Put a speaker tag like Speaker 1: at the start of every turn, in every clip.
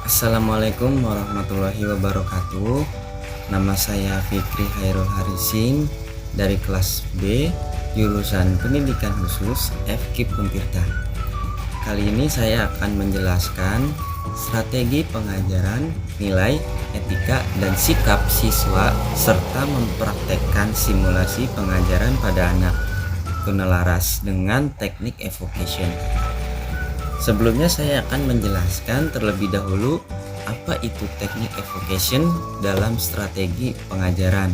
Speaker 1: Assalamualaikum warahmatullahi wabarakatuh. Nama saya Fikri Hairul Harising dari kelas B jurusan Pendidikan Khusus FKIP Untirta. Kali ini saya akan menjelaskan strategi pengajaran, nilai, etika, dan sikap siswa serta mempraktekkan simulasi pengajaran pada anak guna laras dengan teknik evocation. Sebelumnya saya akan menjelaskan terlebih dahulu apa itu teknik evocation dalam strategi pengajaran.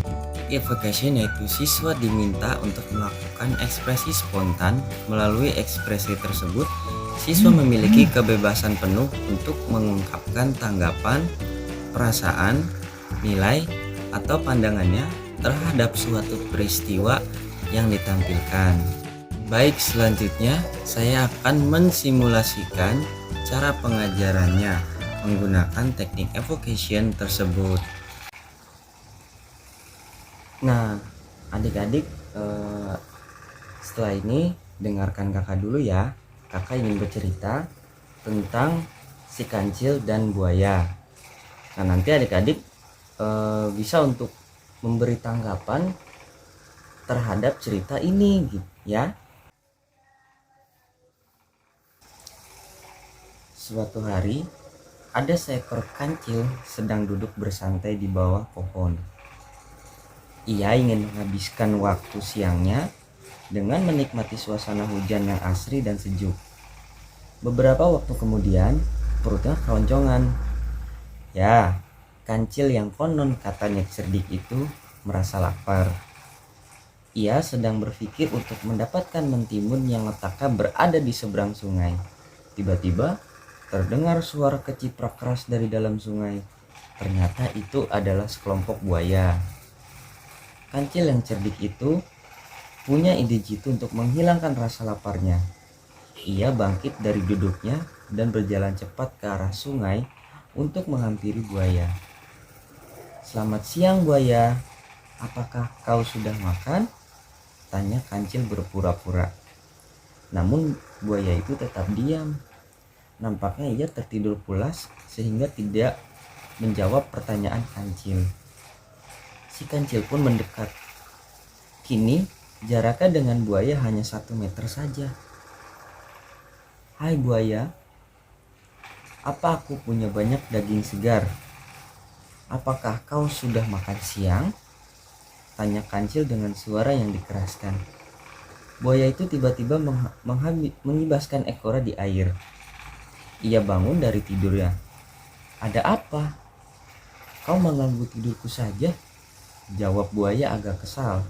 Speaker 1: Evocation yaitu siswa diminta untuk melakukan ekspresi spontan. Melalui ekspresi tersebut, siswa memiliki kebebasan penuh untuk mengungkapkan tanggapan, perasaan, nilai, atau pandangannya terhadap suatu peristiwa yang ditampilkan. Baik, selanjutnya saya akan mensimulasikan cara pengajarannya menggunakan teknik evocation tersebut. Nah, adik-adik, setelah ini dengarkan kakak dulu ya. Kakak ingin bercerita tentang si kancil dan buaya. Nah, nanti adik-adik bisa untuk memberi tanggapan terhadap cerita ini, ya. Suatu hari, ada seekor kancil sedang duduk bersantai di bawah pohon. Ia ingin menghabiskan waktu siangnya dengan menikmati suasana hujan yang asri dan sejuk. Beberapa waktu kemudian, perutnya keroncongan. Ya, kancil yang konon katanya cerdik itu merasa lapar. Ia sedang berpikir untuk mendapatkan mentimun yang letaknya berada di seberang sungai. Tiba-tiba, terdengar suara keciprak keras dari dalam sungai. Ternyata itu adalah sekelompok buaya. Kancil yang cerdik itu punya ide jitu untuk menghilangkan rasa laparnya. Ia bangkit dari duduknya dan berjalan cepat ke arah sungai untuk menghampiri buaya. "Selamat siang buaya, apakah kau sudah makan?" tanya kancil berpura-pura. Namun buaya itu tetap diam. Nampaknya ia tertidur pulas sehingga tidak menjawab pertanyaan kancil. Si kancil pun mendekat. Kini jaraknya dengan buaya hanya 1 meter saja. "Hai buaya, apa aku punya banyak daging segar? Apakah kau sudah makan siang?" tanya kancil dengan suara yang dikeraskan. Buaya itu tiba-tiba mengibaskan ekornya di air. Ia bangun dari tidurnya. "Ada apa? Kau mengganggu tidurku saja," jawab buaya agak kesal.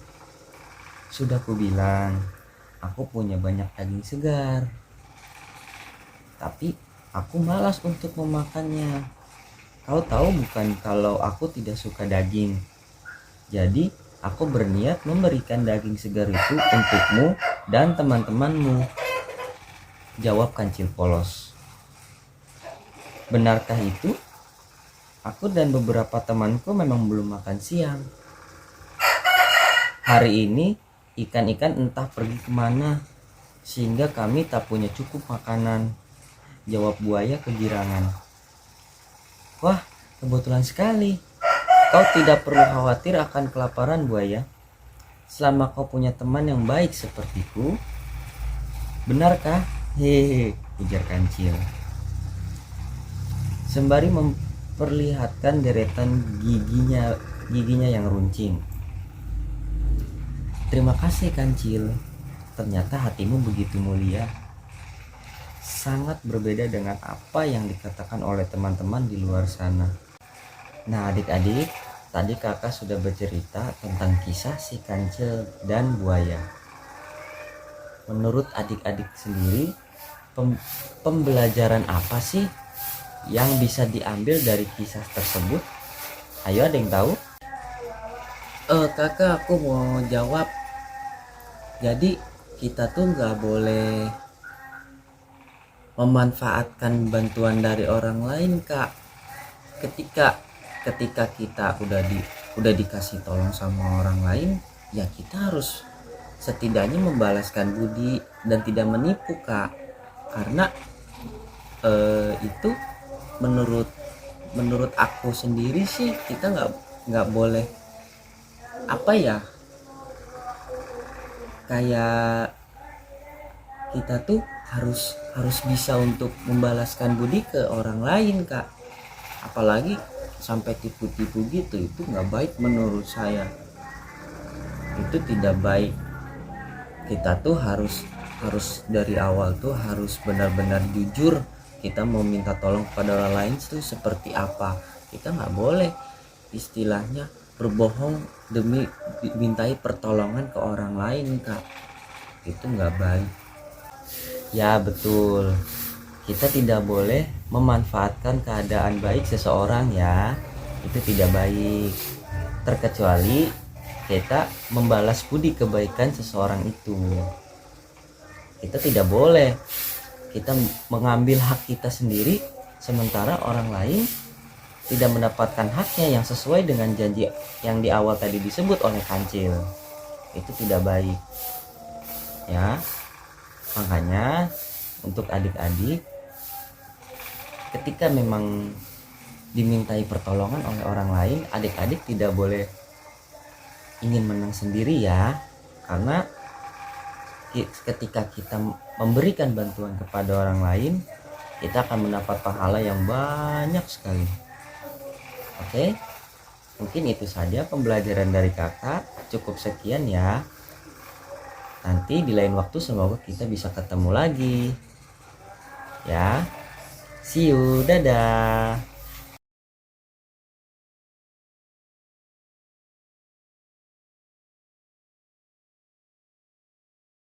Speaker 1: "Sudah kubilang, aku punya banyak daging segar. Tapi aku malas untuk memakannya. Kau tahu bukan kalau aku tidak suka daging. Jadi aku berniat memberikan daging segar itu untukmu dan teman-temanmu," jawab kancil polos. "Benarkah itu? Aku dan beberapa temanku memang belum makan siang. Hari ini ikan-ikan entah pergi kemana, sehingga kami tak punya cukup makanan," jawab buaya kegirangan. "Wah, kebetulan sekali. Kau tidak perlu khawatir akan kelaparan buaya. Selama kau punya teman yang baik sepertiku." "Benarkah?" "Hehehe," ujar kancil sembari memperlihatkan deretan giginya yang runcing. "Terima kasih kancil. Ternyata hatimu begitu mulia. Sangat berbeda dengan apa yang dikatakan oleh teman-teman di luar sana." Nah adik-adik, tadi kakak sudah bercerita tentang kisah si kancil dan buaya. Menurut adik-adik sendiri, pembelajaran apa sih yang bisa diambil dari kisah tersebut? Ayo, ada yang tahu? Kakak, aku mau jawab. Jadi kita tuh nggak boleh memanfaatkan bantuan dari orang lain, Kak. Ketika kita udah dikasih tolong sama orang lain, ya kita harus setidaknya membalaskan budi dan tidak menipu, Kak. Karena itu menurut menurut aku sendiri sih kita nggak boleh apa ya, kayak kita tuh harus harus bisa untuk membalaskan budi ke orang lain Kak, apalagi sampai tipu-tipu gitu. Itu nggak baik menurut saya, itu tidak baik. Kita tuh harus harus dari awal tuh harus benar-benar jujur kita mau minta tolong kepada orang lain itu seperti apa. Kita nggak boleh istilahnya berbohong demi dimintai pertolongan ke orang lain Kak, itu nggak baik. Ya betul, kita tidak boleh memanfaatkan keadaan baik seseorang ya, itu tidak baik. Terkecuali kita membalas budi kebaikan seseorang itu. Kita tidak boleh kita mengambil hak kita sendiri sementara orang lain tidak mendapatkan haknya yang sesuai dengan janji yang di awal tadi disebut oleh Kancil. Itu tidak baik ya. Makanya untuk adik-adik, ketika memang dimintai pertolongan oleh orang lain, adik-adik tidak boleh ingin menang sendiri ya, karena ketika kita memberikan bantuan kepada orang lain, kita akan mendapat pahala yang banyak sekali. Oke, mungkin itu saja pembelajaran dari kakak. Cukup sekian ya. Nanti di lain waktu semoga kita bisa ketemu lagi ya. See you, dadah.